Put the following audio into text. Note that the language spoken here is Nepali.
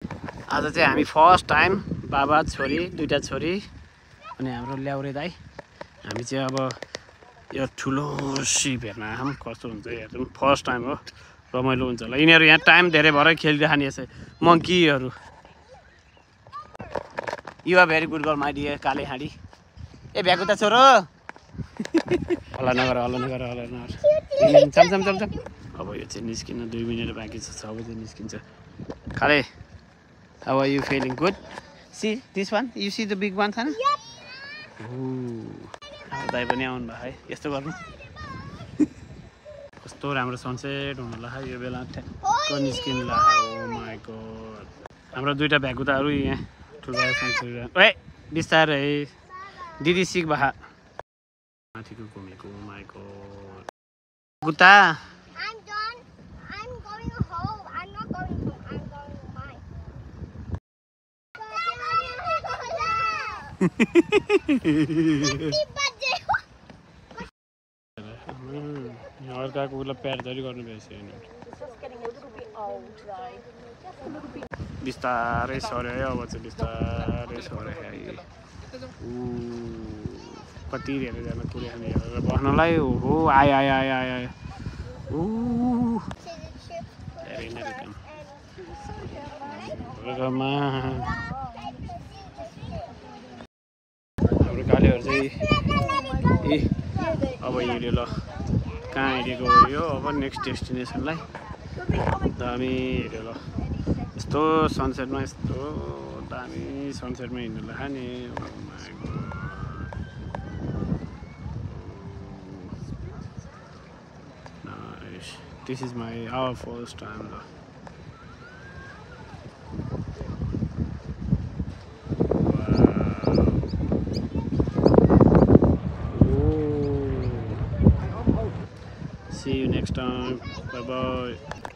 आज चाहिँ हामी फर्स्ट टाइम बाबा छोरी दुईटा छोरी अनि हाम्रो ल्याउरे दाई हामी चाहिँ अब यो ठुलो सिप हेर्न आम कस्तो हुन्छ हेर्नु फर्स्ट टाइम हो रमाइलो हुन्छ होला यिनीहरू यहाँ टाइम धेरै भएर खेलिरहने यसै मङ्कीहरू you are very good girl my dear काले हाँडी ए भ्याएको त छोरो हल्ला नगर चम अब यो चाहिँ निस्किन 2 मिनट बाँकी छ 6 बजे निस्किन्छ काले How are you feeling? Good? See this one? You see the big one, Sana? Yep. Ooh. दाइ पनि आउनु भयो है यस्तो गर्नु कस्तो राम्रो सनसेट हुनुला है यो बेला ठ्याक्क निस्किनुला ओ माय गॉड हाम्रो दुईटा भ्याकुताहरू यहाँ ठुलो सनसेट ओए बिस्तारै दिदी सिक भा माथिको घुमेको ओ माय गॉड गुता अर्काको उसलाई प्यारधरी गर्नु भएछ बिस्तारै सर्यो है अब चाहिँ बिस्तारै सर्यो है कति धेरै जान पुऱ्यो खाने हेरेर बस्नलाई हो आयो आयो आयो आयो आयो धेरै नै काम हाम्रो गालीहरू चाहिँ ए अब हिँड्यो ल कहाँ हिँडेको हो यो अब नेक्स्ट डेस्टिनेसनलाई दामी हिँड्यो ल यस्तो सनसेटमा यस्तो दामी सनसेटमा हिँड्नु ला नि this is my our first time ल See you next time. Bye bye.